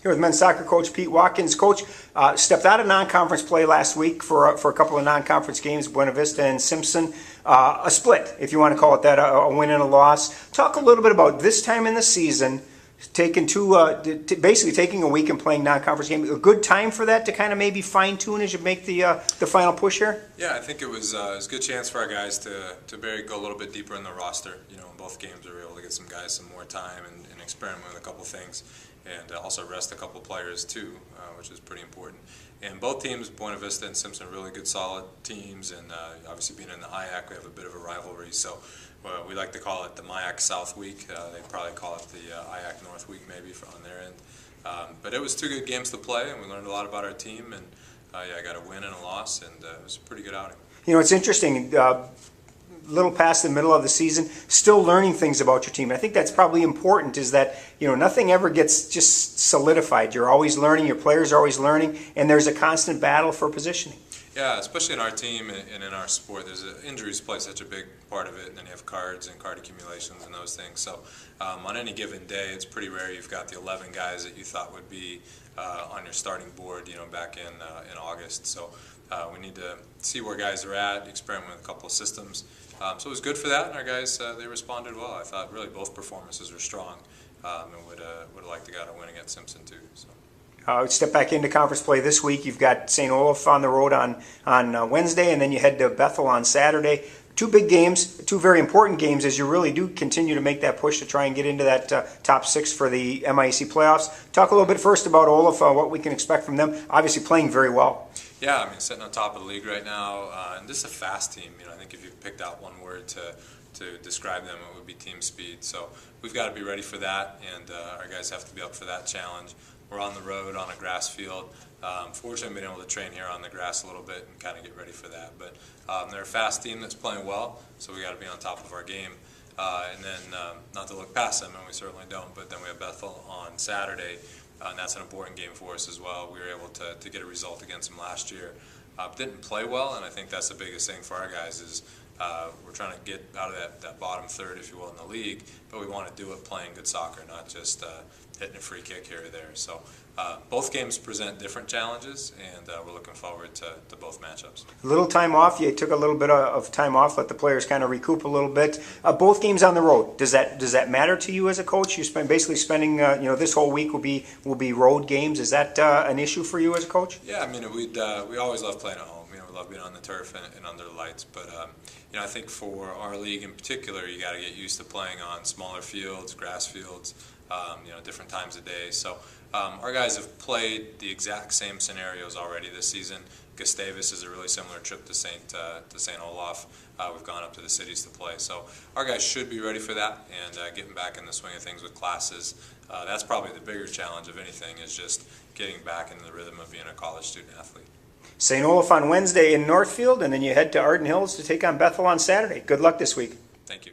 Here with men's soccer coach Pete Watkins. Coach stepped out of non-conference play last week for a couple of non-conference games, Buena Vista and Simpson. A split, if you want to call it that, a win and a loss. Talk a little bit about this time in the season, basically taking a week and playing non-conference game. A good time for that to kind of maybe fine-tune as you make the final push here? Yeah, I think it was a good chance for our guys to go a little bit deeper in the roster. You know, in both games we were able to get some guys some more time and experiment with a couple things, and also rest a couple players too, which is pretty important. And both teams, Buena Vista and Simpson, really good, solid teams, and obviously being in the IAC, we have a bit of a rivalry. So we like to call it the MIAC South Week. They probably call it the IAC North Week maybe on their end. But it was two good games to play, and we learned a lot about our team. And yeah, I got a win and a loss, and it was a pretty good outing. You know, it's interesting. Little past the middle of the season, still learning things about your team. And I think that's probably important, is that, you know, nothing ever gets just solidified. You're always learning, your players are always learning, and there's a constant battle for positioning. Yeah, especially in our team and in our sport, injuries play such a big part of it, and then you have cards and card accumulations and those things. So on any given day, it's pretty rare you've got the 11 guys that you thought would be on your starting board, you know, back in August. So we need to see where guys are at, experiment with a couple of systems. So it was good for that, and our guys, they responded well. I thought really both performances were strong, and would have liked to got a win against Simpson too. So. Step back into conference play this week. You've got St. Olaf on the road on Wednesday, and then you head to Bethel on Saturday. Two big games, two very important games, as you really do continue to make that push to try and get into that top six for the MIAC playoffs. Talk a little bit first about Olaf, what we can expect from them. Obviously playing very well. Yeah, I mean, sitting on top of the league right now, and just a fast team. You know, I think if you picked out one word to describe them, it would be team speed. So we've got to be ready for that, and our guys have to be up for that challenge. We're on the road on a grass field. Fortunately, been able to train here on the grass a little bit and kind of get ready for that. But they're a fast team that's playing well, so we got to be on top of our game. And then not to look past them, and we certainly don't. But then we have Bethel on Saturday, and that's an important game for us as well. We were able to get a result against them last year. Didn't play well, and I think that's the biggest thing for our guys is we're trying to get out of that bottom third, if you will, in the league, but we want to do it playing good soccer, not just hitting a free kick here or there. So both games present different challenges, and we're looking forward to both matchups. A little time off. You took a little bit of time off, let the players kind of recoup a little bit. Both games on the road. Does that matter to you as a coach? You basically spending you know, this whole week will be road games. Is that an issue for you as a coach? Yeah, I mean, we always love playing at home. You know, we love being on the turf and under the lights. But you know, I think for our league in particular, you got to get used to playing on smaller fields, grass fields. You know, different times of day. So our guys have played the exact same scenarios already this season. Gustavus is a really similar trip to St. Olaf. We've gone up to the cities to play. So our guys should be ready for that and getting back in the swing of things with classes. That's probably the bigger challenge of anything, is just getting back into the rhythm of being a college student athlete. St. Olaf on Wednesday in Northfield, and then you head to Arden Hills to take on Bethel on Saturday. Good luck this week. Thank you.